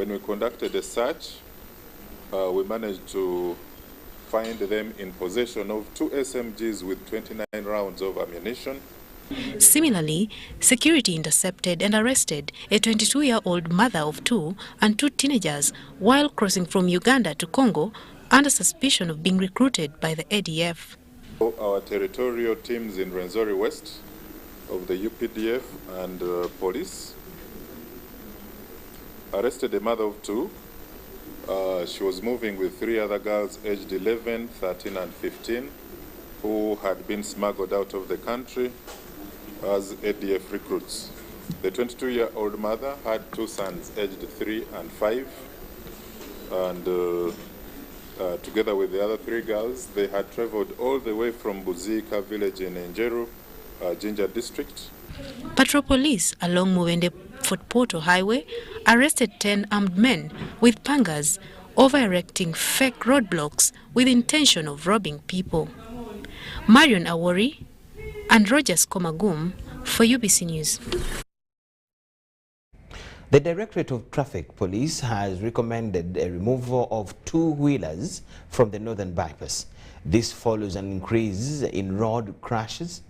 When we conducted a search, we managed to find them in possession of 2 SMGs with 29 rounds of ammunition. Similarly, security intercepted and arrested a 22-year-old mother of 2 and 2 teenagers while crossing from Uganda to Congo under suspicion of being recruited by the ADF. Our territorial teams in Rwenzori West of the UPDF and police arrested a mother of 2. She was moving with 3 other girls aged 11, 13 and 15 who had been smuggled out of the country as ADF recruits. The 22-year-old mother had 2 sons aged 3 and 5, and together with the other 3 girls, they had traveled all the way from Buzika village in Njeru, Jinja district. Patrol police along Mubende Fort Portal Highway arrested 10 armed men with pangas over erecting fake roadblocks with intention of robbing people. Marion Awori and Rogers Komagum for UBC News. The Directorate of Traffic Police has recommended a removal of 2-wheelers from the northern bypass. This follows an increase in road crashes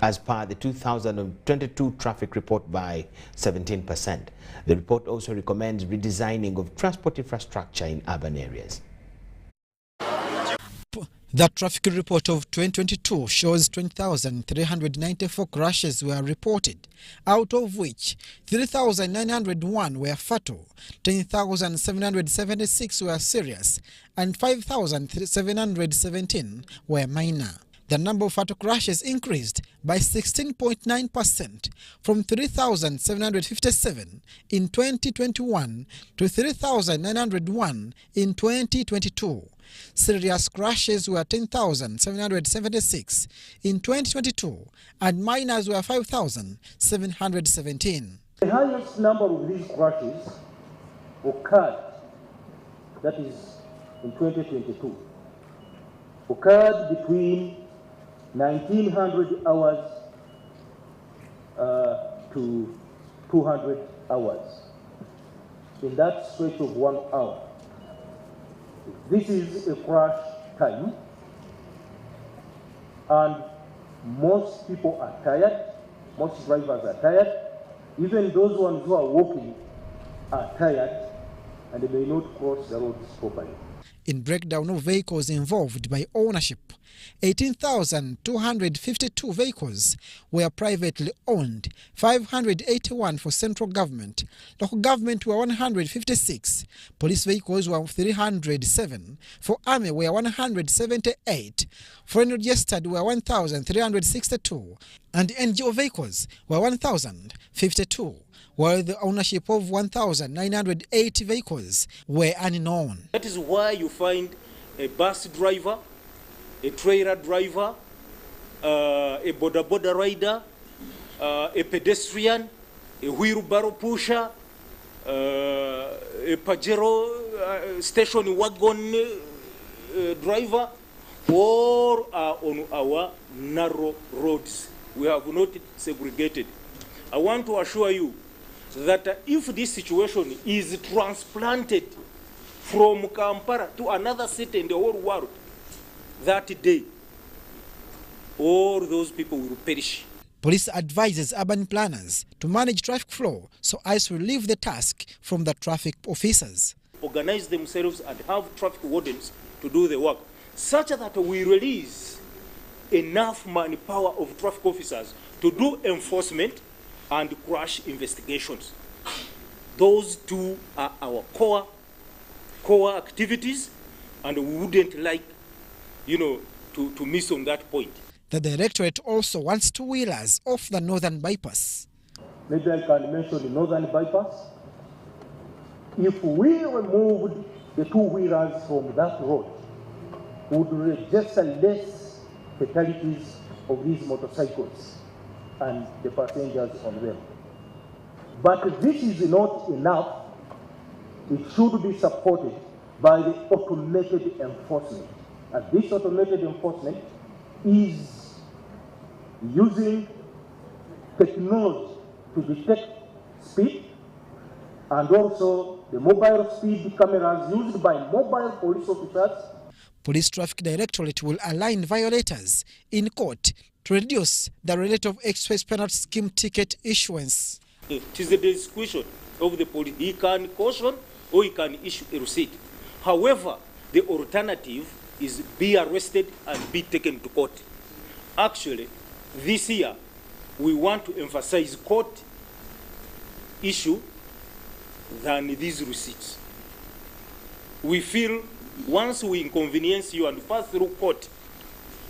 as per the 2022 traffic report by 17%. The report also recommends redesigning of transport infrastructure in urban areas. The traffic report of 2022 shows 20,394 crashes were reported, out of which 3,901 were fatal, 10,776 were serious, and 5,717 were minor. The number of fatal crashes increased by 16.9% from 3,757 in 2021 to 3,901 in 2022. Serious crashes were 10,776 in 2022 and minors were 5,717. The highest number of these crashes occurred, that is in 2022, occurred between 1900 hours to 200 hours. In that stretch of 1 hour. This is a crash time, and most people are tired, most drivers are tired, even those ones who are walking are tired, and they may not cross the roads properly. In breakdown of vehicles involved by ownership, 18,252 vehicles were privately owned, 581 for central government, local government were 156, police vehicles were 307, for army were 178, foreign registered were 1,362, and NGO vehicles were 1,052. While the ownership of 1,980 vehicles were unknown. That is why you find a bus driver, a trailer driver, a boda rider, a pedestrian, a wheelbarrow pusher, a Pajero station wagon driver, all are on our narrow roads. We have not segregated. I want to assure you that if this situation is transplanted from Kampala to another city in the whole world, that day, all those people will perish. Police advises urban planners to manage traffic flow so as to relieve the task from the traffic officers. Organize themselves and have traffic wardens to do the work, such that we release enough manpower of traffic officers to do enforcement and crash investigations. Those two are our core activities, and we wouldn't like, to miss on that point. The directorate also wants 2-wheelers off the northern bypass. Maybe I can mention the northern bypass. If we removed the 2-wheelers from that road, we would register less fatalities of these motorcycles and the passengers on them. But this is not enough. It should be supported by the automated enforcement. And this automated enforcement is using technology to detect speed and also the mobile speed cameras used by mobile police officers. Police Traffic Directorate will align violators in court to reduce the rate of express penalty scheme ticket issuance. It is the discretion of the police. He can caution or he can issue a receipt. However, the alternative is be arrested and be taken to court. Actually, this year, we want to emphasize court issue than these receipts. We feel once we inconvenience you and pass through court,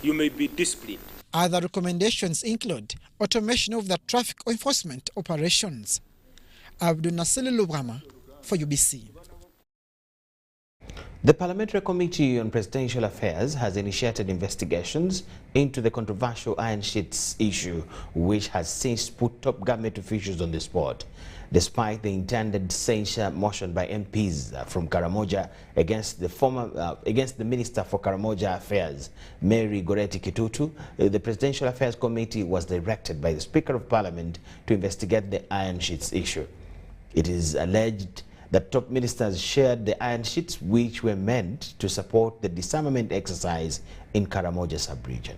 you may be disciplined. Other recommendations include automation of the traffic enforcement operations. Abdul Nasser Lukomwa for UBC. The Parliamentary Committee on Presidential Affairs has initiated investigations into the controversial iron sheets issue, which has since put top government officials on the spot. Despite the intended censure motion by MPs from Karamoja against the Minister for Karamoja Affairs, Mary Goreti Kitutu, the Presidential Affairs Committee was directed by the Speaker of Parliament to investigate the iron sheets issue. It is alleged that top ministers shared the iron sheets which were meant to support the disarmament exercise in Karamoja sub-region.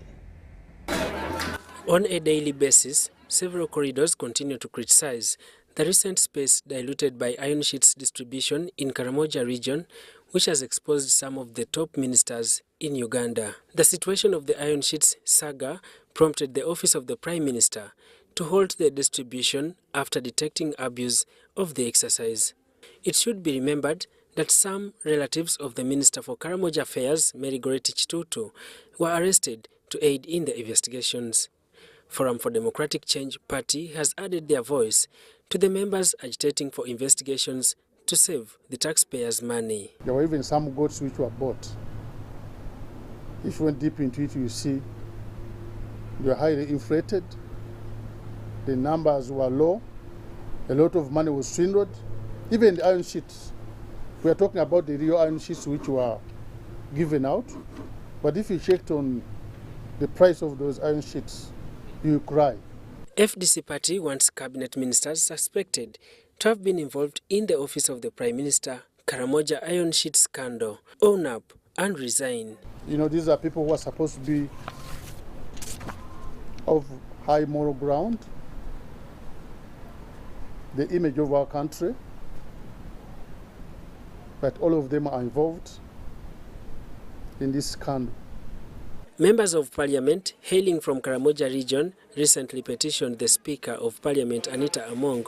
On a daily basis, several corridors continue to criticize the recent space diluted by iron sheets distribution in Karamoja region, which has exposed some of the top ministers in Uganda. The situation of the iron sheets saga prompted the Office of the Prime Minister to halt the distribution after detecting abuse of the exercise. It should be remembered that some relatives of the Minister for Karamoja Affairs, Mary Goreti Kitutu, were arrested to aid in the investigations. Forum for Democratic Change Party has added their voice to the members agitating for investigations to save the taxpayers' money. There were even some goats which were bought. If you went deep into it, you see they were highly inflated, the numbers were low, a lot of money was swindled. Even the iron sheets, we are talking about the real iron sheets which were given out. But if you checked on the price of those iron sheets, you cry. FDC party wants cabinet ministers suspected to have been involved in the office of the Prime Minister Karamoja iron sheet scandal, own up and resign. You know, these are people who are supposed to be of high moral ground, the image of our country, but all of them are involved in this scandal. Members of Parliament hailing from Karamoja region recently petitioned the Speaker of Parliament, Anita Among,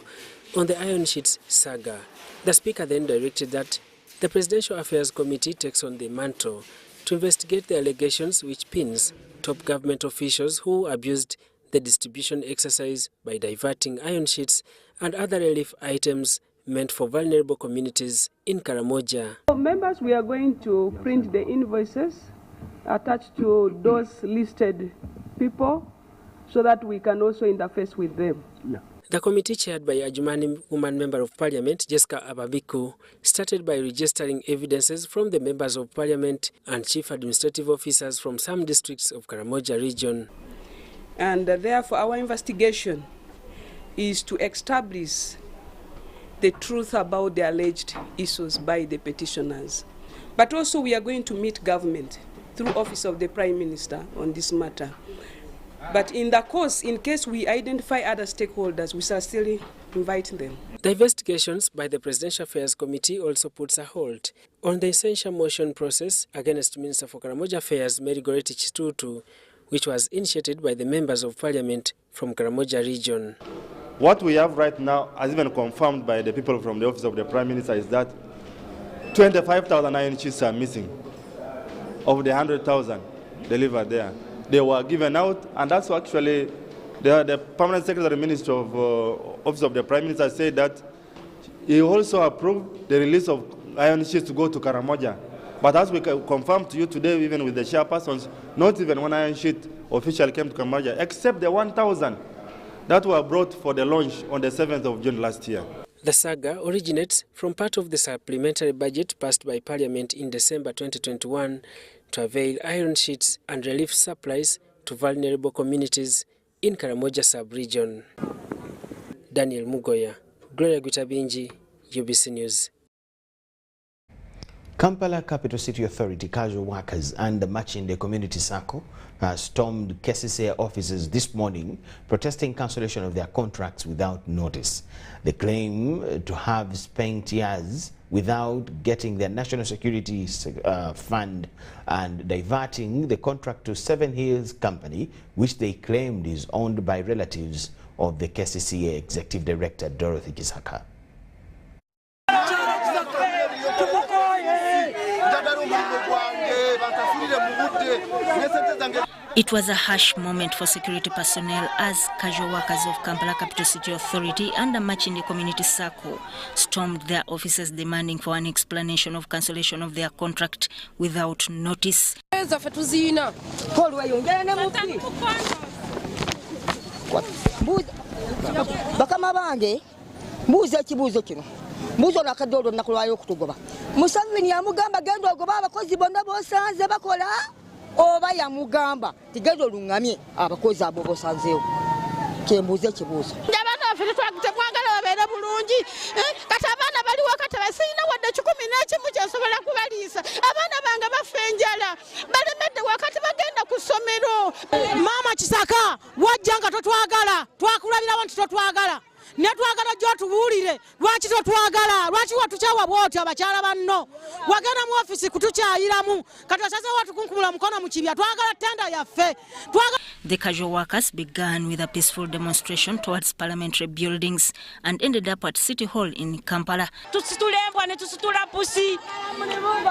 on the iron sheets saga. The Speaker then directed that the Presidential Affairs Committee takes on the mantle to investigate the allegations which pins top government officials who abused the distribution exercise by diverting iron sheets and other relief items meant for vulnerable communities in Karamoja. Members, we are going to print the invoices attached to those listed people so that we can also interface with them. Yeah. The committee, chaired by Ajumani woman member of Parliament, Jessica Ababiku, started by registering evidences from the members of Parliament and chief administrative officers from some districts of Karamoja region. And therefore our investigation is to establish the truth about the alleged issues by the petitioners. But also we are going to meet government through Office of the Prime Minister on this matter. But in the course, in case we identify other stakeholders, we shall still invite them. The investigations by the Presidential Affairs Committee also puts a halt on the essential motion process against Minister for Karamoja Affairs, Mary Goreti Kitutu, which was initiated by the members of Parliament from Karamoja region. What we have right now, as even confirmed by the people from the Office of the Prime Minister, is that 25,000 iron sheets are missing of the 100,000 delivered there. They were given out, and that's actually the Permanent Secretary Minister of Office of the Prime Minister said that he also approved the release of iron sheets to go to Karamoja. But as we confirmed to you today, even with the chairpersons, not even one iron sheet official came to Karamoja, except the 1,000 that were brought for the launch on the 7th of June last year. The saga originates from part of the supplementary budget passed by Parliament in December 2021 to avail iron sheets and relief supplies to vulnerable communities in Karamoja sub-region. Daniel Mugoya, Gloria Gutabinji, UBC News. Kampala Capital City Authority casual workers and the Machinde Community Circle stormed KCCA offices this morning, protesting cancellation of their contracts without notice. They claim to have spent years without getting their national security fund and diverting the contract to Seven Hills Company, which they claimed is owned by relatives of the KCCA Executive Director Dorothy Kisaka. It was a harsh moment for security personnel as casual workers of Kampala Capital City Authority and the Machinde Community Circle stormed their offices demanding for an explanation of cancellation of their contract without notice. Mbuzo nakadodo nakulwayo okutugoba Museveni yamugamba genda ogoba abakozi bonna bosanze bakola oba yamugamba tigendo lungamye abakozi abo bosanzeewo kyembuze kibuuzo abaana baffe twagala babeere bulungi kati abaana baliwo kati basirina wadde 11 kyensobola kubaliisa abaana bange bafa enjala balemedde wakati bagenda ku ssomero. Maama Kisaka wajjanga totwagala twakulabira wantu totwagala netwagala gy'otubuulire lwaki totwagala lwaki watukyawa bw'otyo abakyala banno wagenda mu ofisi kutukyayiramu kati osazeewo watukunkumula mukono mu kibya twagala tenda yaffe. The casual workers began with a peaceful demonstration towards parliamentary buildings and ended up at City Hall in Kampala. Tusitulembwa ne tusitula pusi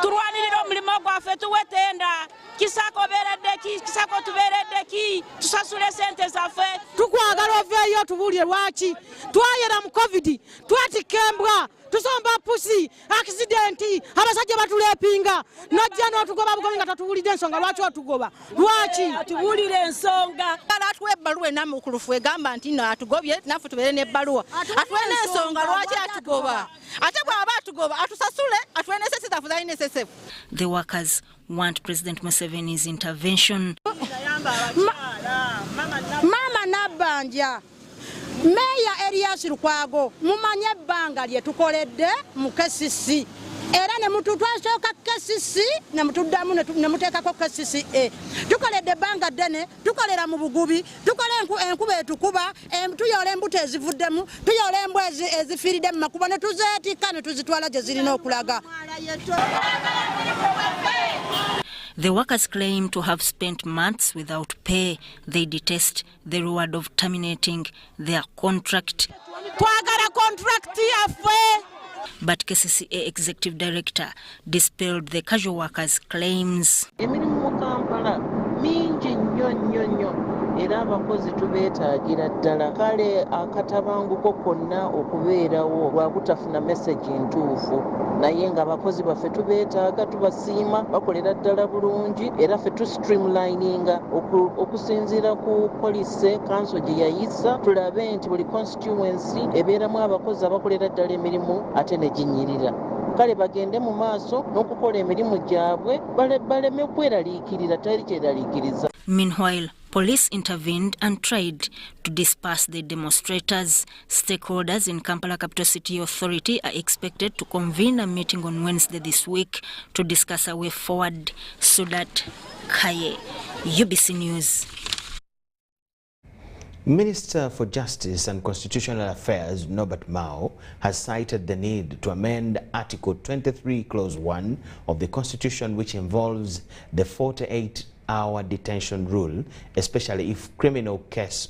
tulwanirira omulimo gwaffe tuwetenda Kisako beereddeki Kisako tubeereddeki tusasule sente zaffe tukwagala oveeyo tubuulire lwaki twayera mu covid twatika embwa tusomba pusi accidenti abasajja batulepinga najja n'otugoba bugobi nga tatuwulidde ensonga lwaki otugoba lwaki atubuulire ensonga atuwa ebbaluwa enamukulufu egamba nti no atugobye naffe tubeere n'ebbaluwa atuwe n'ensonga lwaki atugoba ate bw'aba atugoba atusasule atuwe n'esese zaffe zali n'esese. The workers want President Museveni's intervention. Mama Nabanja Meya Elias Lukwago mumanye ebbanga lye tukoledde mu KCC era ne mututwasooka KCC ne mutuddamu ne muteekako KCC tukoledde ebbanga ddene tukolera mu bugubi tukola enkuba etukuba tuyoola embuto ezivuddemu tuyoola embwa ezifiiridde mu makubo ne tuzeetikka ne tuzitwala gye zirina okulaga. The workers claim to have spent months without pay. They detest the reward of terminating their contract. But KCCA Executive Director dispelled the casual workers' claims. Era abakozi tubeetaagira ddala kale akatabanguko konna okubeerawo lwakutafuna message ntuufu naye nga abakozi baffe tubeetaaga tubasiima bakolera ddala bulungi era ffe tu streamlininga okusinziira ku police council gye yayisa tulabe nti buli constituency ebeeramu abakozi abakolera ddala emirimu ate ne ginyirira kale bagende mu maaso n'okukola emirimu gyabwe baleme kweraliikirira teri kyeraliikiriza. Meanwhile, police intervened and tried to disperse the demonstrators. Stakeholders in Kampala Capital City Authority are expected to convene a meeting on Wednesday this week to discuss a way forward. Sudat Kaye, UBC News. Minister for Justice and Constitutional Affairs Norbert Mao has cited the need to amend Article 23 Clause 1 of the Constitution, which involves the 48-hour detention rule, especially for criminal case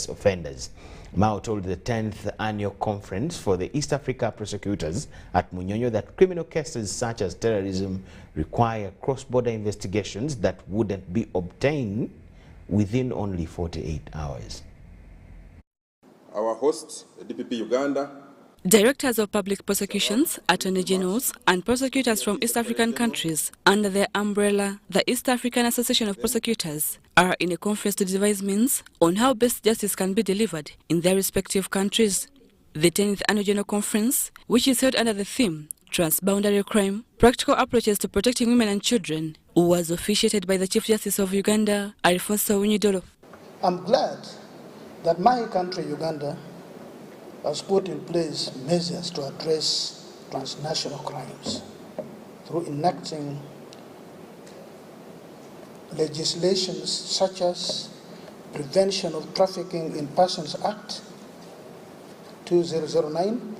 offenders. Mao told the 10th annual conference for the East Africa prosecutors at Munyonyo that criminal cases such as terrorism require cross-border investigations that wouldn't be obtained within only 48 hours. Our host, DPP Uganda. Directors of public prosecutions, attorney generals, and prosecutors from East African countries under their umbrella, the East African Association of Prosecutors, are in a conference to devise means on how best justice can be delivered in their respective countries. The 10th Annual General Conference, which is held under the theme Transboundary Crime, Practical Approaches to Protecting Women and Children, was officiated by the Chief Justice of Uganda, Alfonso Winyidolo. I'm glad that my country, Uganda, has put in place measures to address transnational crimes through enacting legislations such as Prevention of Trafficking in Persons Act 2009,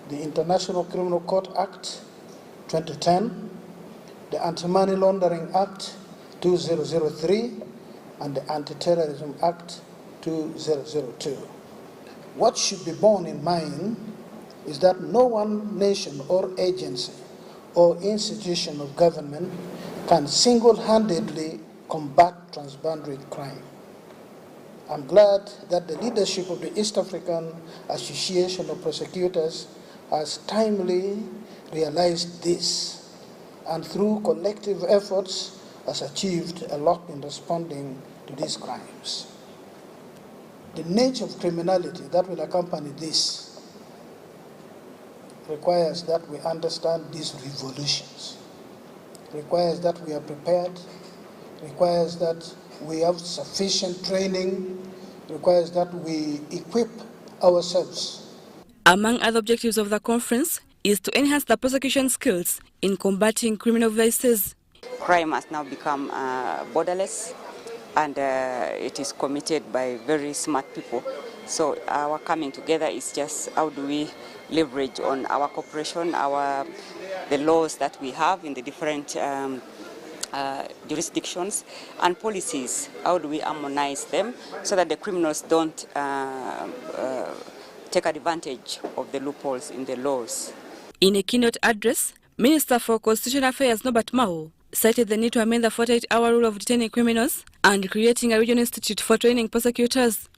the International Criminal Court Act 2010, the Anti-Money Laundering Act 2003, and the Anti-Terrorism Act 2002. What should be borne in mind is that no one nation or agency or institution of government can single-handedly combat transboundary crime. I'm glad that the leadership of the East African Association of Prosecutors has timely realized this, and through collective efforts has achieved a lot in responding to these crimes. The nature of criminality that will accompany this requires that we understand these revolutions, requires that we are prepared, requires that we have sufficient training, requires that we equip ourselves. Among other objectives of the conference is to enhance the prosecution skills in combating criminal vices. Crime has now become borderless, and it is committed by very smart people. So our coming together is just how do we leverage on our cooperation, the laws that we have in the different jurisdictions and policies. How do we harmonize them so that the criminals don't take advantage of the loopholes in the laws? In a keynote address, Minister for Constitutional Affairs Norbert Mao cited the need to amend the 48-hour rule of detaining criminals and creating a regional institute for training prosecutors.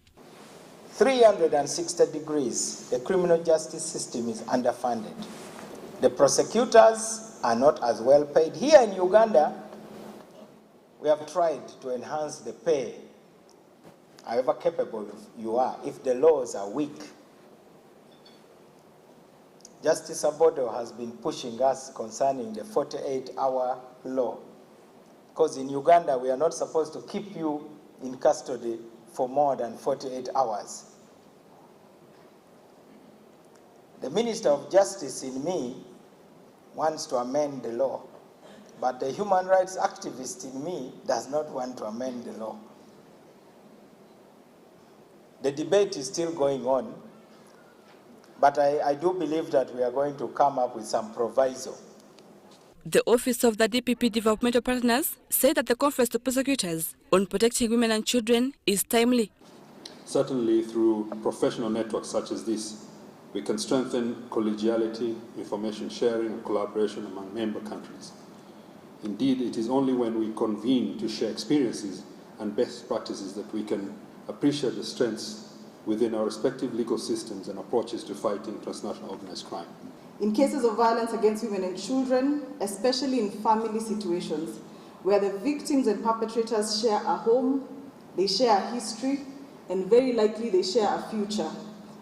360 degrees, the criminal justice system is underfunded. The prosecutors are not as well paid. Here in Uganda, we have tried to enhance the pay, however capable you are, if the laws are weak. Justice Abodo has been pushing us concerning the 48-hour law, because in Uganda we are not supposed to keep you in custody for more than 48 hours. The Minister of Justice in me wants to amend the law, but the human rights activist in me does not want to amend the law. The debate is still going on, but I do believe that we are going to come up with some proviso. The Office of the DPP Developmental Partners said that the conference to prosecutors on protecting women and children is timely. Certainly through professional networks such as this, we can strengthen collegiality, information sharing and collaboration among member countries. Indeed, it is only when we convene to share experiences and best practices that we can appreciate the strengths within our respective legal systems and approaches to fighting transnational organized crime. In cases of violence against women and children, especially in family situations, where the victims and perpetrators share a home, they share a history, and very likely they share a future,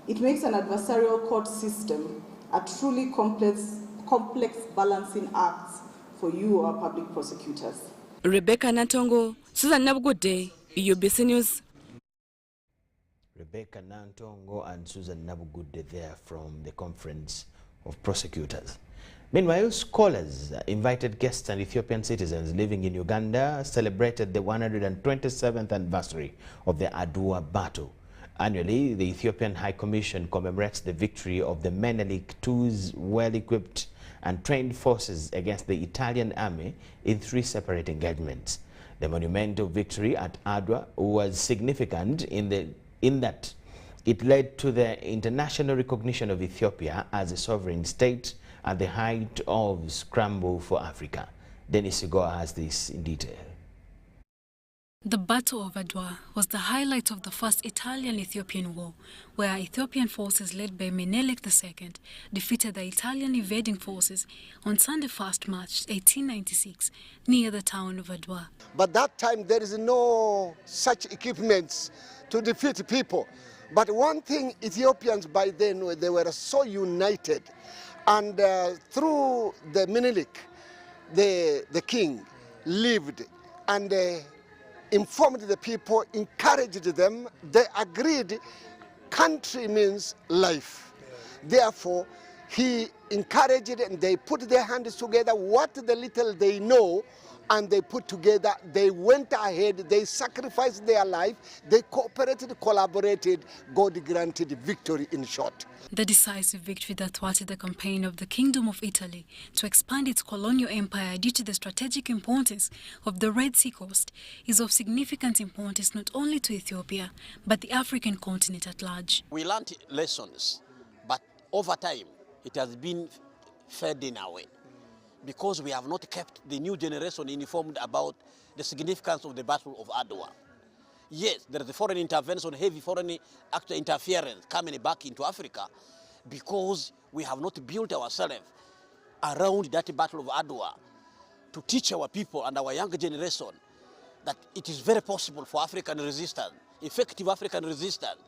it makes an adversarial court system a truly complex balancing act for you, our public prosecutors. Rebecca Nantongo, Susan Nabugude, UBC News. Rebecca Nantongo and Susan Nabugude there from the Conference of Prosecutors. Meanwhile, scholars, invited guests and Ethiopian citizens living in Uganda celebrated the 127th anniversary of the Adwa battle. Annually, the Ethiopian High Commission commemorates the victory of the Menelik II's well-equipped and trained forces against the Italian army in 3 separate engagements. The monumental victory at Adwa was significant in that it led to the international recognition of Ethiopia as a sovereign state at the height of scramble for Africa. Dennis Sigoa has this in detail. The Battle of Adwa was the highlight of the First Italian-Ethiopian War, where Ethiopian forces led by Menelik II defeated the Italian invading forces on Sunday 1st March 1896 near the town of Adwa. But that time there is no such equipments to defeat people. But one thing, Ethiopians by then, they were so united. And through the Menelik, the king lived and informed the people, encouraged them. They agreed country means life. Therefore, he encouraged and they put their hands together, what the little they know, and they put together, they went ahead, they sacrificed their life, they cooperated, collaborated, God granted victory in short. The decisive victory that thwarted the campaign of the Kingdom of Italy to expand its colonial empire due to the strategic importance of the Red Sea coast is of significant importance not only to Ethiopia, but the African continent at large. We learned lessons, but over time it has been fading away because we have not kept the new generation informed about the significance of the Battle of Adwa. Yes, there is a foreign intervention, heavy foreign actor interference coming back into Africa because we have not built ourselves around that Battle of Adwa to teach our people and our younger generation that it is very possible for African resistance, effective African resistance,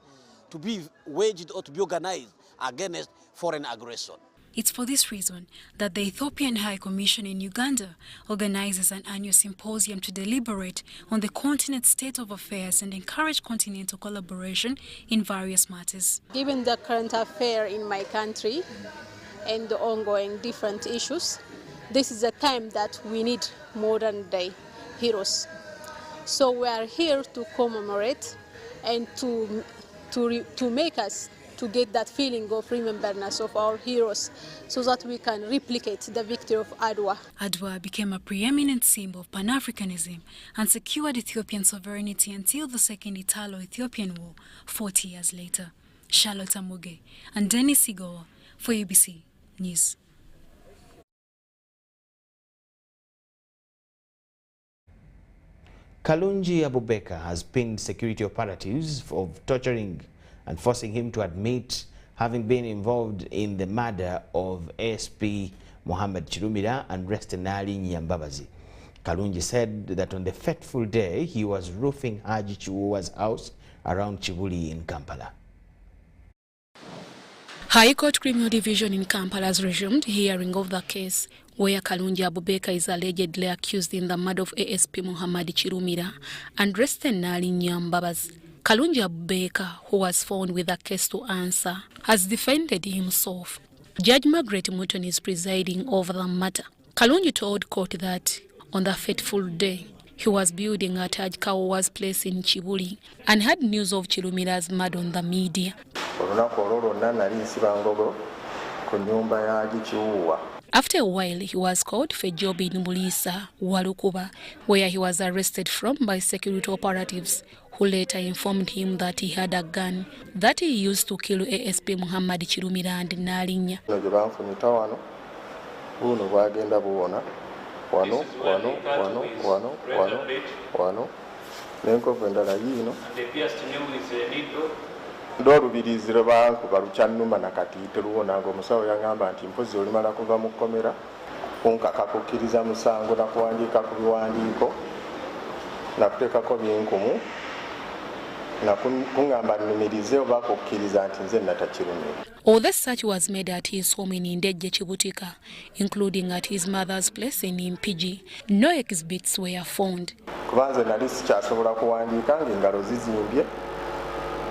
to be waged or to be organized against foreign aggression. It's for this reason that the Ethiopian High Commission in Uganda organizes an annual symposium to deliberate on the continent's state of affairs and encourage continental collaboration in various matters. Given the current affair in my country and the ongoing different issues, this is a time that we need modern day heroes. So we are here to commemorate and to make us to get that feeling of remembrance of our heroes so that we can replicate the victory of Adwa. Adwa became a preeminent symbol of Pan-Africanism and secured Ethiopian sovereignty until the Second Italo-Ethiopian War 40 years later. Charlotte Amuge and Dennis Igoa for ABC News. Kalunji Abubakar has pinned security operatives of torturing and forcing him to admit having been involved in the murder of ASP Mohammed Chirumira and Restenali Nyambabazi. Kalunji said that on the fateful day he was roofing Haji Chiwuwa's house around Chibuli in Kampala. High Court Criminal Division in Kampala has resumed hearing of the case where Kalunji Abubakar is allegedly accused in the murder of ASP Mohammed Chirumira and Restenali Nyambabazi. Kalunji Abubakar, who was found with a case to answer, has defended himself. Judge Margaret Mutton is presiding over the matter. Kalunji told court that on the fateful day, he was building at Haji Kawa's place in Chibuli and had news of Chirumira's murder on the media. After a while, he was called for a job in Bulisa, Walukuba, where he was arrested from by security operatives, who later informed him that he had a gun that he used to kill ASP Muhammad Chirumira and Nalinya. Ndorubirizi bankuba lucyanuma nakati teruwona ngo musawo yangamba nti mpozi olimala kuva mu komera kunkakakukiriza musango nakuwandiika ku biwandiiko nakuteekako binkumu nakungamba nnumirize oba kukkiriza nti nze natakirumira. All the search was made at his home in Ndejje Chibutika, including at his mother's place in Impigi. No exhibits were found. Kubanze nali sikyasobola kuwandiika ng'engalo zizimbye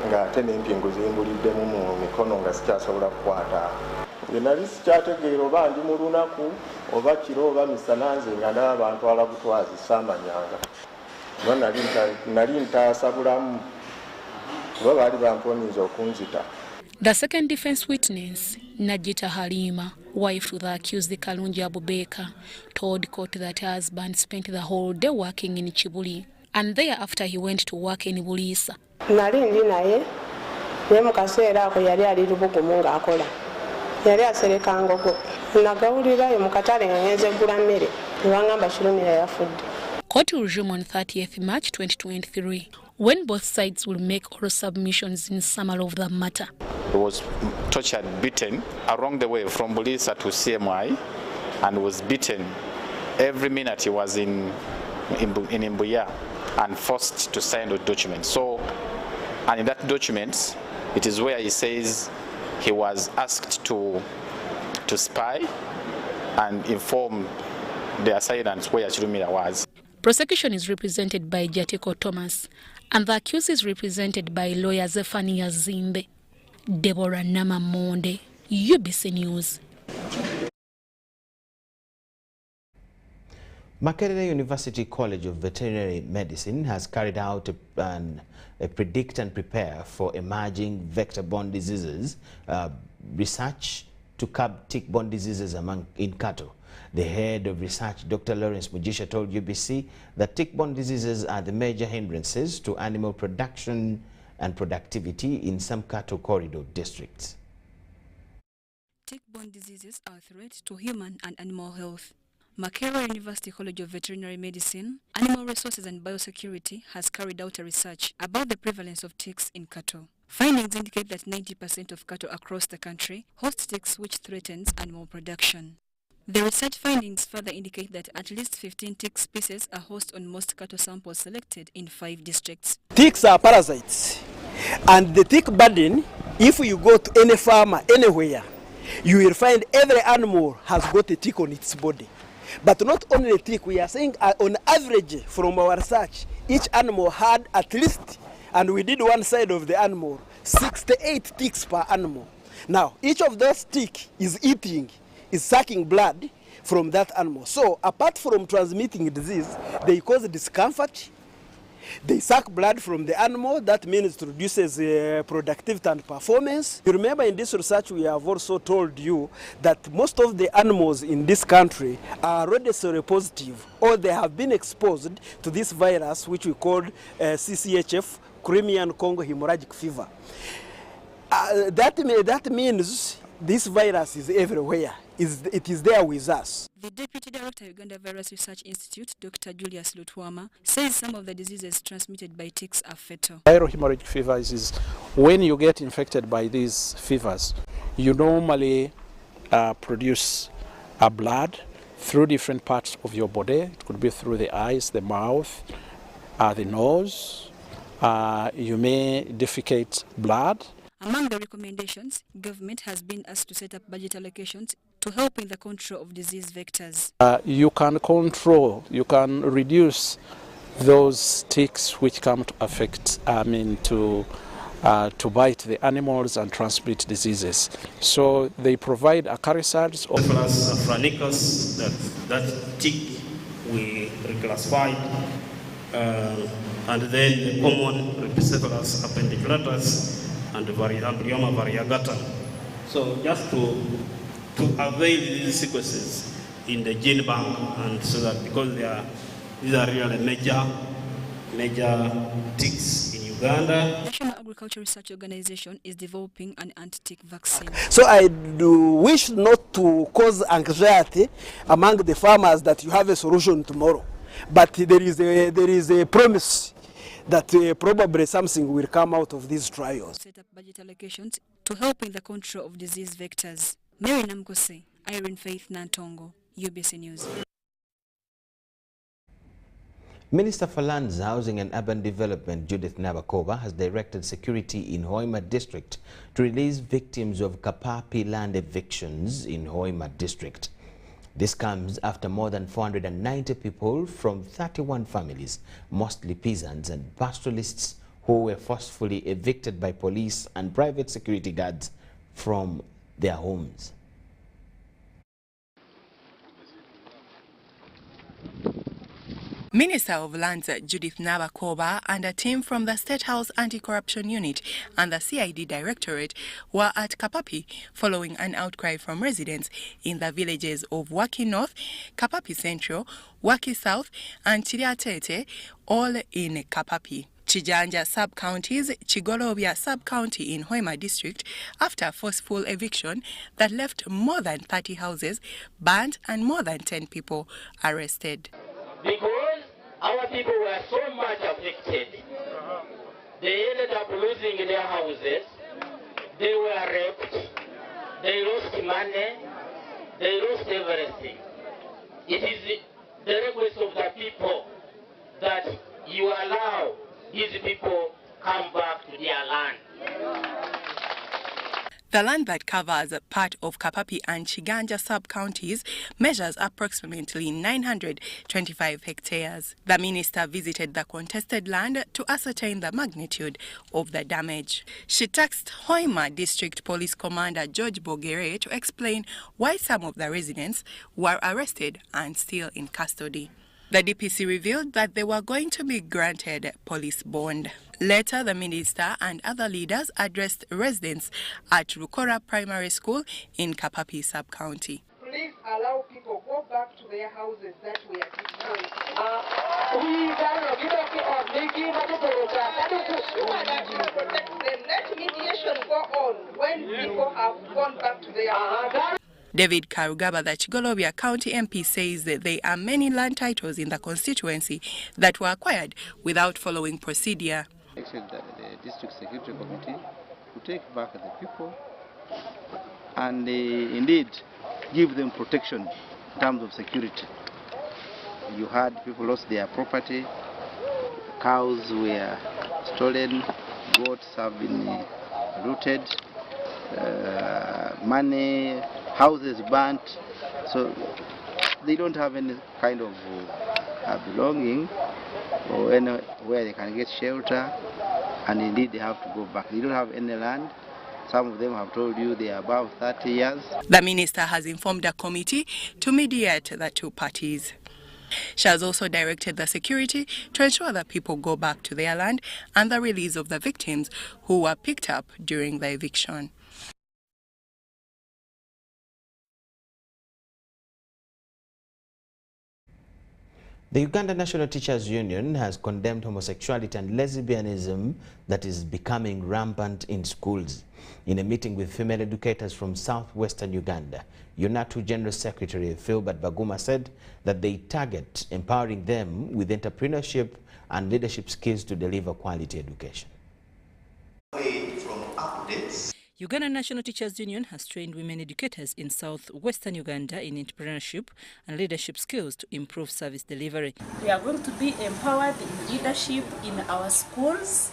ng'ate n'empingu zimbuliddemu mu mikono nga sikyasobola kukwata. Nge nali sikyategeera oba ndi mu lunaku oba kiro oba misana nze nga ndaba bantwala butwazi saamanyanga. Kuba nali ntaasa bulamu kuba baali bamponiza okunzita. The second defense witness, Najita Halima, wife to the accused Kalunji Abubakar, told court that her husband spent the whole day working in Chibuli, and thereafter he went to work in Bulisa. Nali ndi naye ne mu kaseera ako yali ali lubugumu ng'akola. Yali asereka ngogo. Nagawulirayo mu katale nga ngenze ggula mmere. Ne bangamba Chirumira yafudde. Court will resume on 30th March 2023, when both sides will make oral submissions in summary of the matter. He was tortured, beaten along the way from Bulisa to CMI, and was beaten every minute he was in Imbuya and forced to sign the document. So, and in that document, it is where he says he was asked to spy and inform the assailants where Chirumira was. Prosecution is represented by Jatiko Thomas, and the accused is represented by lawyer Zephania Zimbe. Deborah Namamonde, UBC News. Makerere University College of Veterinary Medicine has carried out a predict and prepare for emerging vector-borne diseases research to curb tick-borne diseases in cattle. The head of research, Dr. Lawrence Mujisha, told UBC that tick-borne diseases are the major hindrances to animal production and productivity in some cattle corridor districts. Tick-borne diseases are a threat to human and animal health. Makerere University College of Veterinary Medicine, Animal Resources and Biosecurity has carried out a research about the prevalence of ticks in cattle. Findings indicate that 90% of cattle across the country host ticks, which threatens animal production. The research findings further indicate that at least 15 tick species are host on most cattle samples selected in 5 districts. Ticks are parasites, and the tick burden, if you go to any farmer anywhere, you will find every animal has got a tick on its body. But not only a tick, we are saying on average from our research, each animal had at least, and we did one side of the animal, 68 ticks per animal. Now, each of those ticks is sucking blood from that animal. So, apart from transmitting disease, they cause discomfort. They suck blood from the animal. That means it reduces productivity and performance. You remember in this research we have also told you that most of the animals in this country are already seropositive, or they have been exposed to this virus which we call CCHF, Crimean Congo hemorrhagic fever. That means this virus is everywhere. It is there with us. The Deputy Director, Uganda Virus Research Institute, Dr. Julius Lukomwa, says some of the diseases transmitted by ticks are fatal. Viral hemorrhagic fever is when you get infected by these fevers, you normally produce blood through different parts of your body. It could be through the eyes, the mouth, the nose. You may defecate blood. Among the recommendations, government has been asked to set up budget allocations to help in the control of disease vectors. You can control, you can reduce those ticks which come to affect, to bite the animals and transmit diseases. So they provide acaricides. Cephalus afranicus, that tick we reclassified, and then the common Cephalus appendiculatus and Bryoma variegata. So just to avail these sequences in the gene bank, and so that because these are really major ticks in Uganda. The National Agriculture Research Organization is developing an anti-tick vaccine. So I do wish not to cause anxiety among the farmers that you have a solution tomorrow, but there is a promise that probably something will come out of these trials. Set up budget allocations to help in the control of disease vectors. Mary Namkose, Irene Faith Nantongo, UBC News. Minister for Lands, Housing and Urban Development Judith Nabakoba has directed security in Hoima District to release victims of Kapapi land evictions in Hoima District. This comes after more than 490 people from 31 families, mostly peasants and pastoralists, who were forcefully evicted by police and private security guards from their homes. Minister of Lands Judith Nabakoba and a team from the State House Anti-Corruption Unit and the CID Directorate were at Kapapi following an outcry from residents in the villages of Waki North, Kapapi Central, Waki South and Chiriatete, all in Kapapi. Chijanja sub-counties, Chigorobia sub-county in Hoima district after a forceful eviction that left more than 30 houses burned and more than 10 people arrested. Because our people were so much affected, they ended up losing their houses, they were raped, they lost money, they lost everything. It is the request of the people that you allow these people come back to their land. The land that covers part of Kapapi and Chiganja sub-counties measures approximately 925 hectares. The minister visited the contested land to ascertain the magnitude of the damage. She tasked Hoima District Police Commander George Bogere to explain why some of the residents were arrested and still in custody. The DPC revealed that they were going to be granted police bond. Later, the minister and other leaders addressed residents at Rukora Primary School in Kapapi Sub-County. Please allow people go back to their houses that were destroyed. Let mediation go on when people have gone back to their houses. David Karugaba, the Chigolobia County MP, says that there are many land titles in the constituency that were acquired without following procedure. The District Security Committee to take back the people and indeed give them protection in terms of security. You had people lost their property, cows were stolen, goats have been looted, money, houses burnt, so they don't have any kind of belonging or anywhere they can get shelter, and indeed they have to go back. They don't have any land. Some of them have told you they are above 30 years. The minister has informed a committee to mediate the two parties. She has also directed the security to ensure that people go back to their land and the release of the victims who were picked up during the eviction. The Uganda National Teachers Union has condemned homosexuality and lesbianism that is becoming rampant in schools. In a meeting with female educators from southwestern Uganda, UNATU General Secretary Philbert Baguma said that they target empowering them with entrepreneurship and leadership skills to deliver quality education. Uganda National Teachers Union has trained women educators in southwestern Uganda in entrepreneurship and leadership skills to improve service delivery. We are going to be empowered in leadership in our schools.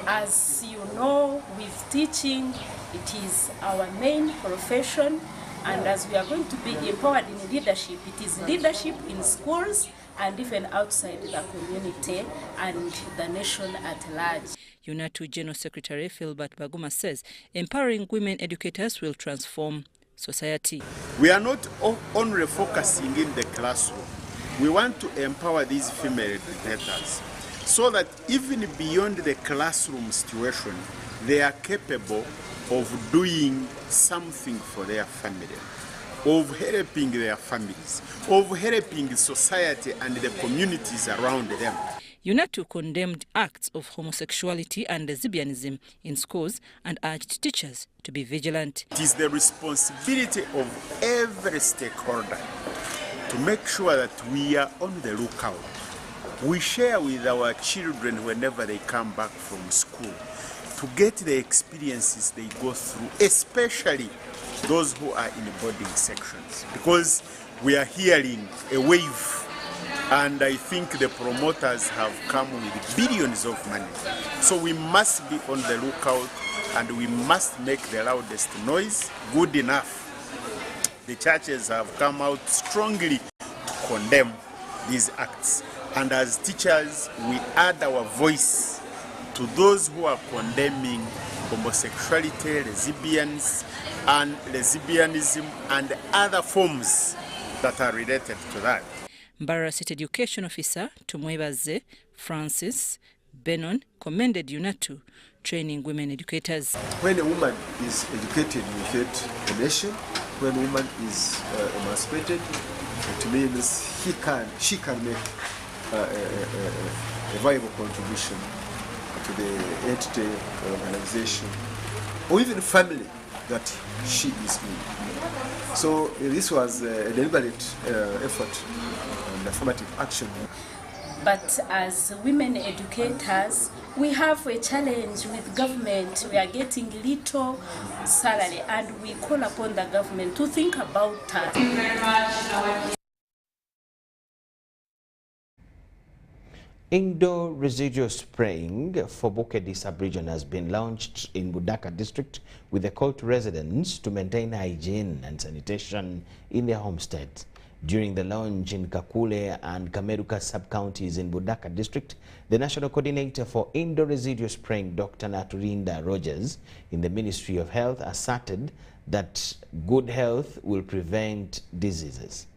As you know, with teaching, it is our main profession, and as we are going to be empowered in leadership, it is leadership in schools and even outside the community and the nation at large. UNATU General Secretary Philbert Baguma says empowering women educators will transform society. We are not only focusing in the classroom. We want to empower these female educators so that even beyond the classroom situation, they are capable of doing something for their family, of helping their families, of helping society and the communities around them. UNATU condemned acts of homosexuality and lesbianism in schools and urged teachers to be vigilant. It is the responsibility of every stakeholder to make sure that we are on the lookout. We share with our children whenever they come back from school to get the experiences they go through, especially those who are in boarding sections, because we are hearing a wave. And I think the promoters have come with billions of money. So we must be on the lookout and we must make the loudest noise good enough. The churches have come out strongly to condemn these acts. And as teachers, we add our voice to those who are condemning homosexuality, lesbianism, and other forms that are related to that. Mbarara State Education Officer Tumwebaze Francis Benon commended UNATU training women educators. When a woman is educated, we get a nation. When a woman is emancipated, it means she can make a viable contribution to the entity or organization or even family that she is in. So this was a deliberate effort and affirmative action. But as women educators, we have a challenge with government. We are getting little salary and we call upon the government to think about that. Thank you very much. Indoor residual spraying for Bukedi sub-region has been launched in Budaka district with a call to residents to maintain hygiene and sanitation in their homesteads. During the launch in Kakule and Kameruka sub-counties in Budaka district, the National Coordinator for Indoor Residual Spraying, Dr. Naturinda Rogers, in the Ministry of Health, asserted that good health will prevent diseases.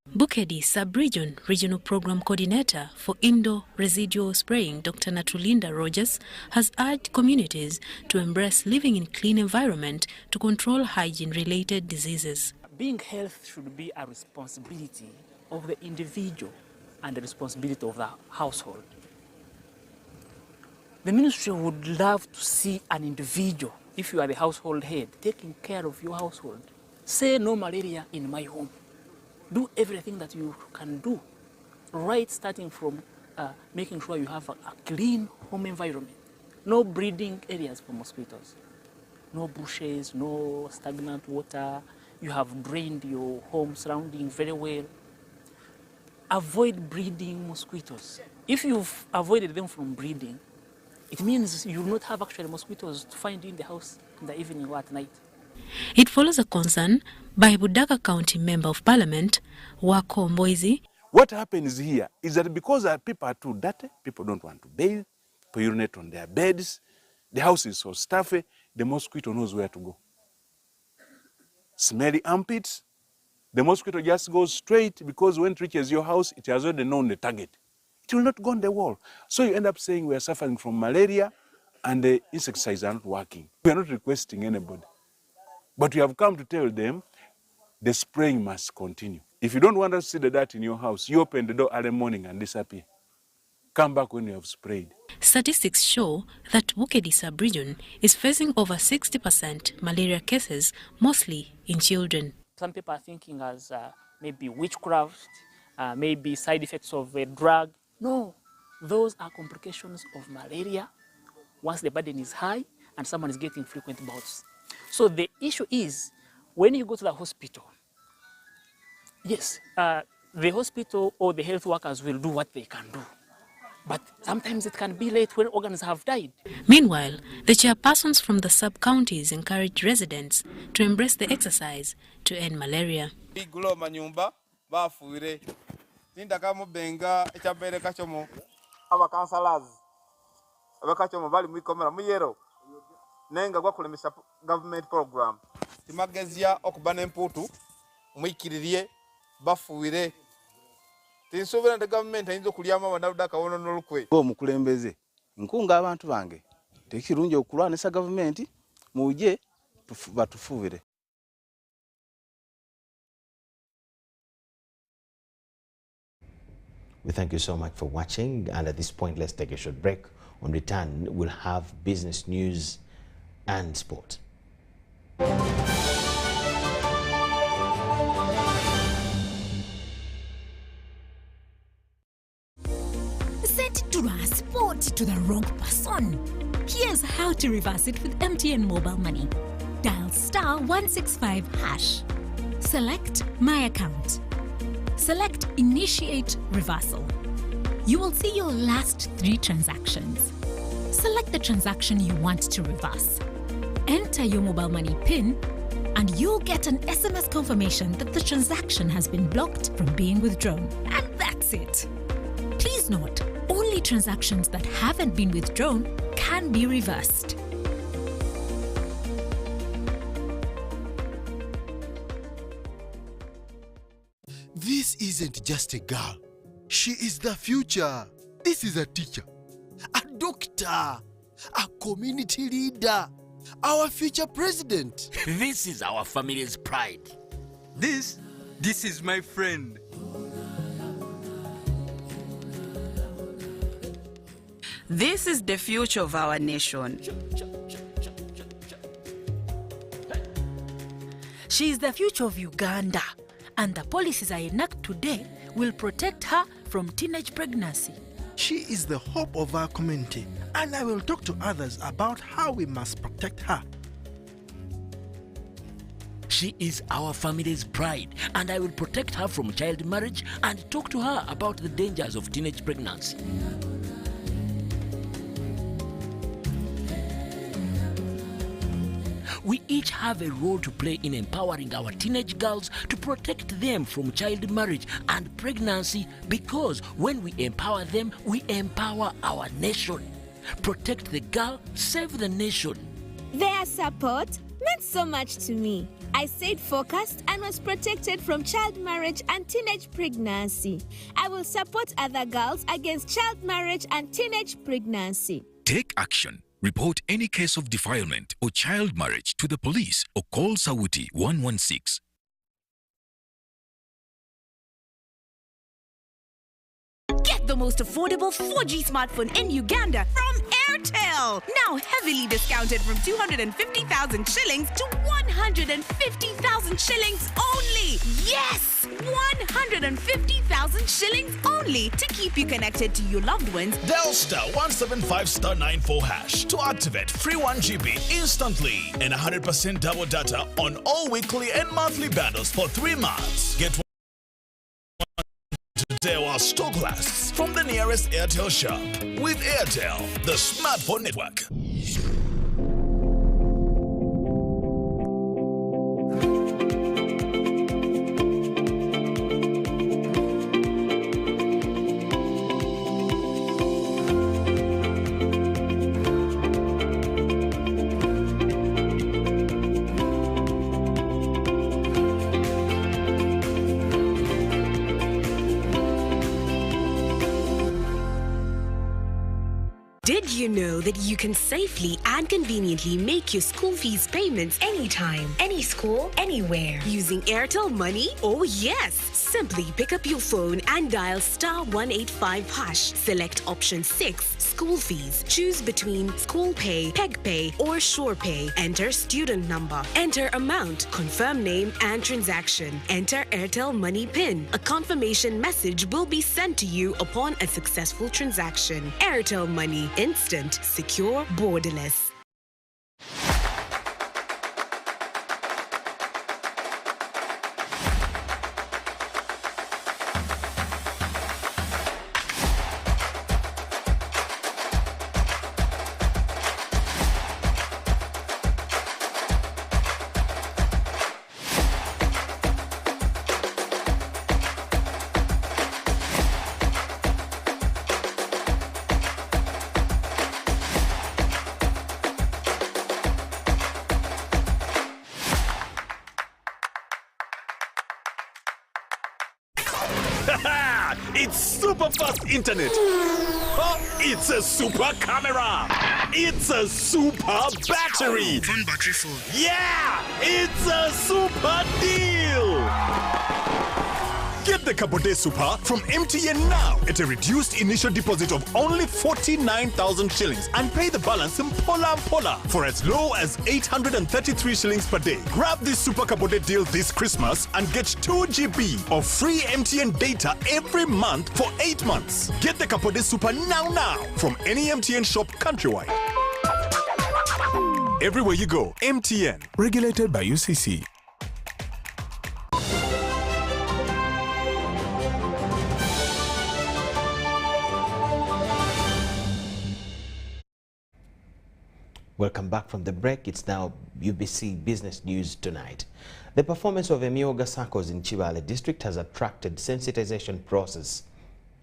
Bukedi Sub-Region Regional Program Coordinator for Indoor Residual Spraying, Dr. Natulinda Rogers, has urged communities to embrace living in clean environment to control hygiene-related diseases. Being healthy should be a responsibility of the individual and the responsibility of the household. The ministry would love to see an individual, if you are the household head, taking care of your household. Say no malaria in my home. Do everything that you can do, right, starting from making sure you have a clean home environment. No breeding areas for mosquitoes. No bushes, no stagnant water. You have drained your home surrounding very well. Avoid breeding mosquitoes. If you've avoided them from breeding, it means you will not have actually mosquitoes to find in the house in the evening or at night. It follows a concern by Budaka County Member of Parliament, Wako Mboizi. What happens here is that because people are too dirty, people don't want to bathe, people urinate on their beds, the house is so stuffy, the mosquito knows where to go. Smelly armpits, the mosquito just goes straight because when it reaches your house, it has already known the target. It will not go on the wall. So you end up saying we are suffering from malaria and the insecticides are not working. We are not requesting anybody. But we have come to tell them the spraying must continue. If you don't want us to see the dirt in your house, you open the door early morning and disappear. Come back when you have sprayed. Statistics show that Bukedi Sub-Region is facing over 60% malaria cases, mostly in children. Some people are thinking as maybe witchcraft, maybe side effects of a drug. No, those are complications of malaria once the burden is high and someone is getting frequent bouts. So the issue is, when you go to the hospital, yes, the hospital or the health workers will do what they can do. But sometimes it can be late when organs have died. Meanwhile, the chairpersons from the sub-counties encourage residents to embrace the exercise to end malaria. Nenga gwa kulemesa government program timagezia okubana emputu mwikiririe bafuire tinsobera nda government ayinzo kulyama abanabda kawono nolukwe go mukulembeze nkunga abantu bange tekirunje okulwanisa government muje batufubire. We thank you so much for watching, and at this point let's take a short break. On return, we'll have business news and sport. Send transport to the wrong person. Here's how to reverse it with MTN Mobile Money. Dial *165#. Select My Account. Select Initiate Reversal. You will see your last 3 transactions. Select the transaction you want to reverse. Enter your mobile money PIN and you'll get an SMS confirmation that the transaction has been blocked from being withdrawn. And that's it. Please note, only transactions that haven't been withdrawn can be reversed. This isn't just a girl. She is the future. This is a teacher, a doctor, a community leader, our future president. This is our family's pride. This is my friend. This is the future of our nation. She is the future of Uganda, and the policies I enact today will protect her from teenage pregnancy. She is the hope of our community, and I will talk to others about how we must protect her. She is our family's pride, and I will protect her from child marriage and talk to her about the dangers of teenage pregnancy. We each have a role to play in empowering our teenage girls to protect them from child marriage and pregnancy, because when we empower them, we empower our nation. Protect the girl, save the nation. Their support meant so much to me. I stayed focused and was protected from child marriage and teenage pregnancy. I will support other girls against child marriage and teenage pregnancy. Take action. Report any case of defilement or child marriage to the police or call Sauti 116. Get the most affordable 4G smartphone in Uganda from Airtel. Now heavily discounted from 250,000 shillings to 150,000 shillings only. Yes, 150,000 shillings only to keep you connected to your loved ones. Dial *175*94# to activate free 1 GB instantly and 100% double data on all weekly and monthly bundles for 3 months. Get one today while stock lasts from the nearest Airtel shop. With Airtel, the smartphone network. Did you know that you can safely and conveniently make your school fees payments anytime, any school, anywhere using Airtel Money? Oh yes! Simply pick up your phone and dial *185#. Select option 6, school fees. Choose between school pay, peg pay, or shore pay. Enter student number. Enter amount, confirm name and transaction. Enter Airtel Money PIN. A confirmation message will be sent to you upon a successful transaction. Airtel Money. Instant, secure, borderless. It's super fast internet. Oh, it's a super camera. It's a super battery. Phone battery full. Yeah, it's a super deal. Get the Kabode Super from MTN now at a reduced initial deposit of only 49,000 shillings and pay the balance in Pola for as low as 833 shillings per day. Grab this Super Kabode deal this Christmas and get 2 GB of free MTN data every month for 8 months. Get the Kabode Super now from any MTN shop countrywide. Everywhere you go, MTN. Regulated by UCC. Welcome back from the break. It's now UBC Business News Tonight. The performance of Emyoga circles in Chibale district has attracted sensitization process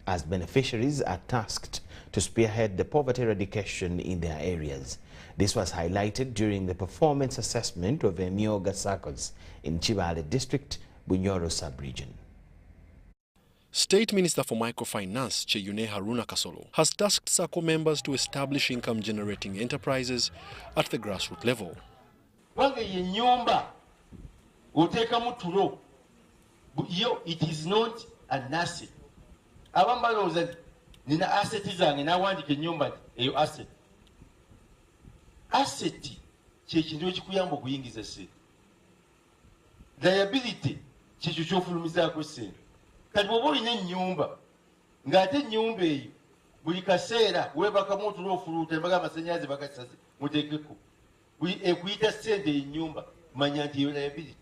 as beneficiaries are tasked to spearhead the poverty eradication in their areas. This was highlighted during the performance assessment of Emyoga circles in Chibale district, Bunyoro sub-region. State Minister for Microfinance, Cheyune Haruna Kasolo, has tasked SACCO members to establish income-generating enterprises at the grassroots level. It is not an asset. Nina asset is an asset. Asset, liability, kati bwoba olina ennyumba ng'ate ennyumba eyo buli kaseera weebakamu otulo ofuluuta embaga amasannyalaze bagasase muteekeko buli ekuyita ssente ennyumba manya nti yo liability.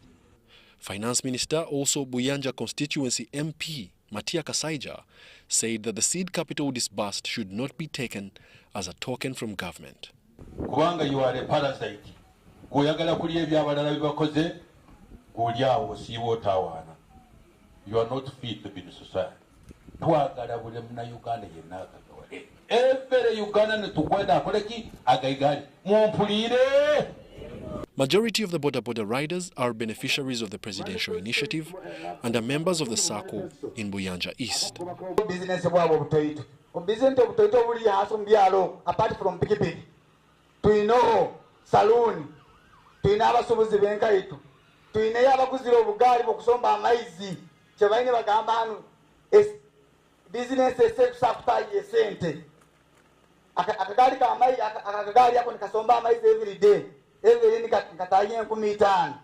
Finance Minister, also Buyanja constituency MP Matia Kasaija, said that the seed capital disbursed should not be taken as a token from government. Kubanga you are a parasite. Oyagala kulya ebyabalala bibakoze olyawo osiiba otaawaana. You are not fit to be in society. Twagala buli Munnayuganda yenna agagawale. Every Uganda ne tukwenda akoleki agaigali. Mumpulire. Majority of the Boda Boda riders are beneficiaries of the presidential initiative and are members of the SACCO in Buyanja East. Business apart from piki tuino saloon tuina abasubuzi benkaitu tuine abakuzira obugali bokusomba amaizi kyebaine bagamba anu business esekusakutaye sente akagali kamai akagali ako nikasomba amaizi every day every nikataye 15.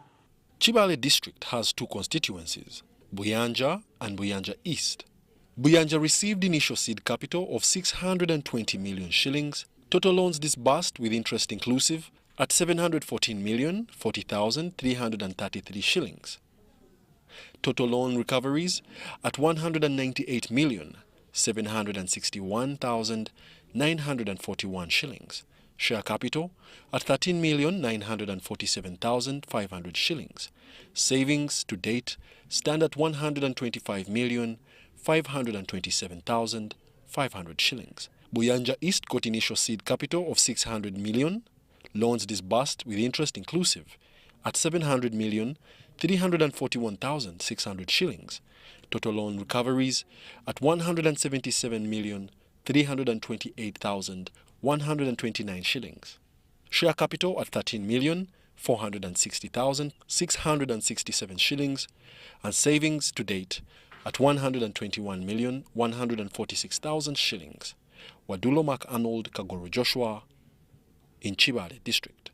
Chibale district has two constituencies, Buyanja and Buyanja East. Buyanja received initial seed capital of 620 million shillings, total loans disbursed with interest inclusive at 714,040,333 shillings. Total loan recoveries at 198,761,941 shillings. Share capital at 13,947,500 shillings. Savings to date stand at 125,527,500 shillings. Buyanja East got initial seed capital of 600 million, loans disbursed with interest inclusive at 700,341,600 shillings. Total loan recoveries at 177,328,129 shillings. Share capital at 13,460,667 shillings and savings to date at 121,146,000 shillings. Wadulo Mark Arnold Kagoro Joshua in Chibale district.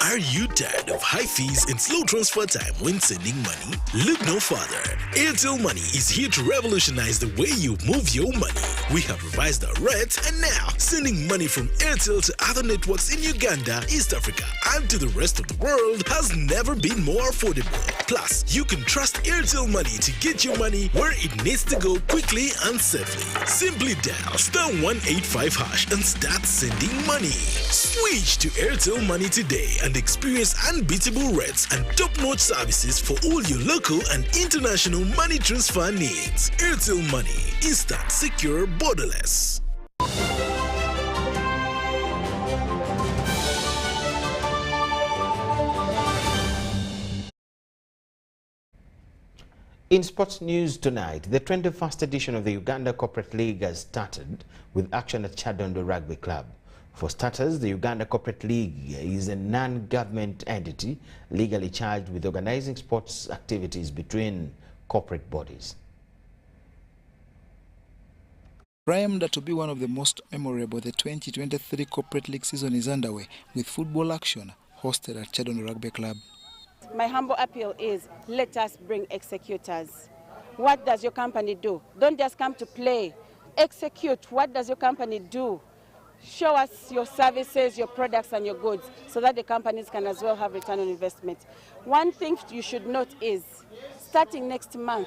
Are you tired of high fees and slow transfer time when sending money? Look no further. Airtel Money is here to revolutionize the way you move your money. We have revised our rates, and now sending money from Airtel to other networks in Uganda, East Africa, and to the rest of the world has never been more affordable. Plus, you can trust Airtel Money to get your money where it needs to go quickly and safely. Simply dial *185# and start sending money. Switch to Airtel Money today and experience unbeatable rates and top-notch services for all your local and international money transfer needs. Airtel Money. Instant, secure, borderless. In sports news tonight, the 21st edition of the Uganda Corporate League has started with action at Chadondo Rugby Club. For starters, the Uganda Corporate League is a non-government entity legally charged with organizing sports activities between corporate bodies. Primed to be one of the most memorable, the 2023 Corporate League season is underway with football action hosted at Chadondo Rugby Club. My humble appeal is, let us bring executors. What does your company do? Don't just come to play. Execute. What does your company do? Show us your services, your products, and your goods so that the companies can as well have return on investment. One thing you should note is, starting next month,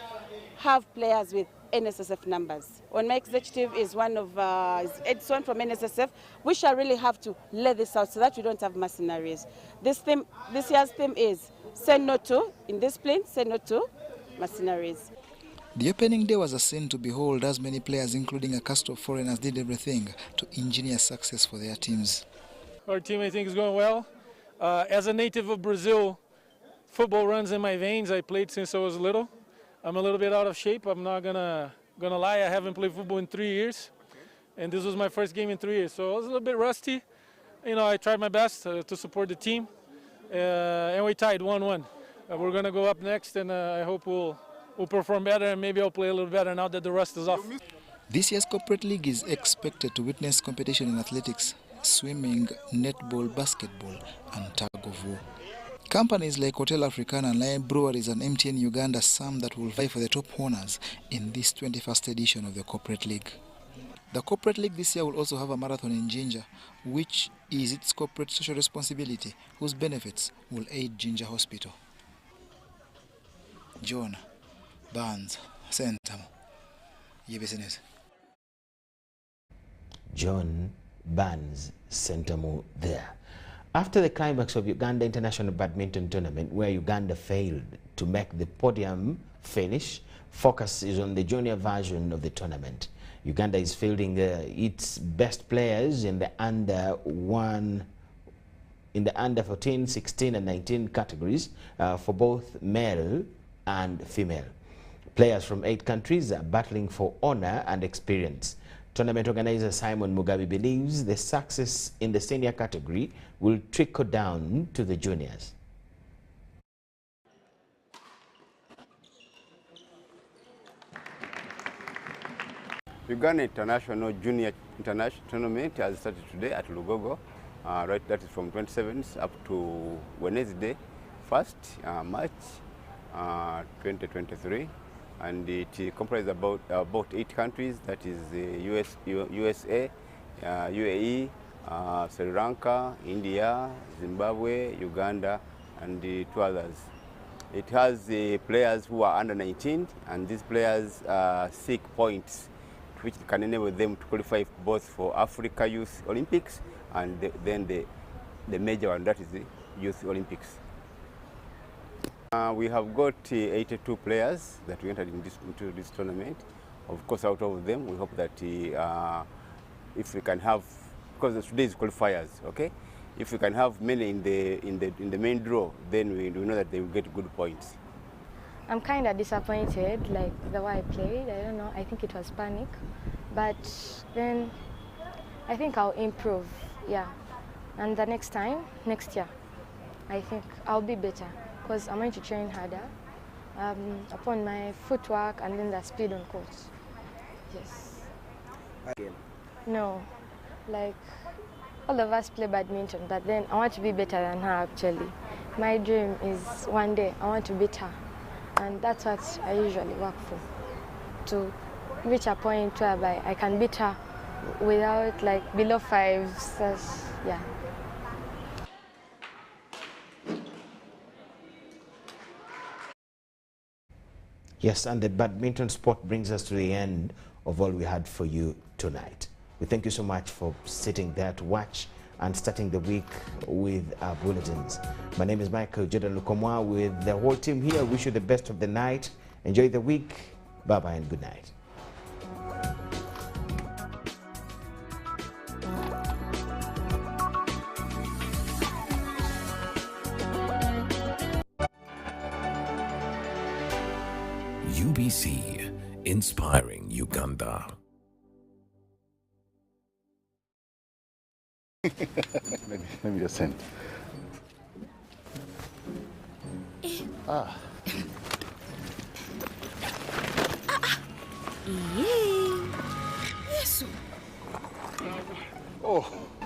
have players with NSSF numbers. On my executive is one of Edson from NSSF. We shall really have to lay this out so that we don't have mercenaries. This year's theme is, say no to indiscipline, say no to mercenaries. The opening day was a scene to behold as many players, including a cast of foreigners, did everything to engineer success for their teams. Our team, I think, is going well. As a native of Brazil, football runs in my veins. I played since I was little. I'm a little bit out of shape. I'm not gonna lie. I haven't played football in 3 years, and this was my first game in 3 years. So I was a little bit rusty. You know, I tried my best to support the team, and we tied 1-1. We're gonna go up next, and I hope we'll perform better, and maybe I'll play a little better now that the rust is off. This year's Corporate League is expected to witness competition in athletics, swimming, netball, basketball, and tug of war. Companies like Hotel Africana and Lion Breweries and MTN Uganda, some that will vie for the top honors in this 21st edition of the Corporate League. The Corporate League this year will also have a marathon in Jinja, which is its corporate social responsibility, whose benefits will aid Jinja Hospital. John Barnes, Sentamo, business. John Barnes, Sentamo there. After the climax of Uganda International Badminton Tournament, where Uganda failed to make the podium finish, focus is on the junior version of the tournament. Uganda is fielding its best players in the under 14, 16 and 19 categories for both male and female. Players from 8 countries are battling for honor and experience. Tournament organizer Simon Mugabe believes the success in the senior category will trickle down to the juniors. Uganda International Junior International Tournament has started today at Lugogo. Right, that is from 27th up to Wednesday, 1st March 2023. And it comprises about 8 countries, that is USA, UAE, Sri Lanka, India, Zimbabwe, Uganda, and 2 others. It has players who are under 19, and these players seek points which can enable them to qualify both for Africa Youth Olympics and then the major one, that is the Youth Olympics. We have got 82 players that we entered into this tournament. Of course, out of them, we hope that if we can have, because today is qualifiers, okay? If we can have many in the main draw, then we know that they will get good points. I'm kind of disappointed, like the way I played. I don't know. I think it was panic, but then I think I'll improve. Yeah, and the next year, I think I'll be better. Because I'm going to train harder upon my footwork and then the speed on court. Yes. Again. No, like all of us play badminton, but then I want to be better than her actually. My dream is one day I want to beat her, and that's what I usually work for, to reach a point whereby I can beat her without like below 5, so, yeah. Yes, and the badminton sport brings us to the end of all we had for you tonight. We thank you so much for sitting there to watch and starting the week with our bulletins. My name is Michael Jordan Lukomwa with the whole team here. Wish you the best of the night. Enjoy the week. Bye-bye and good night. UBC, inspiring Uganda. Let me just send. Yay! Yes. Oh.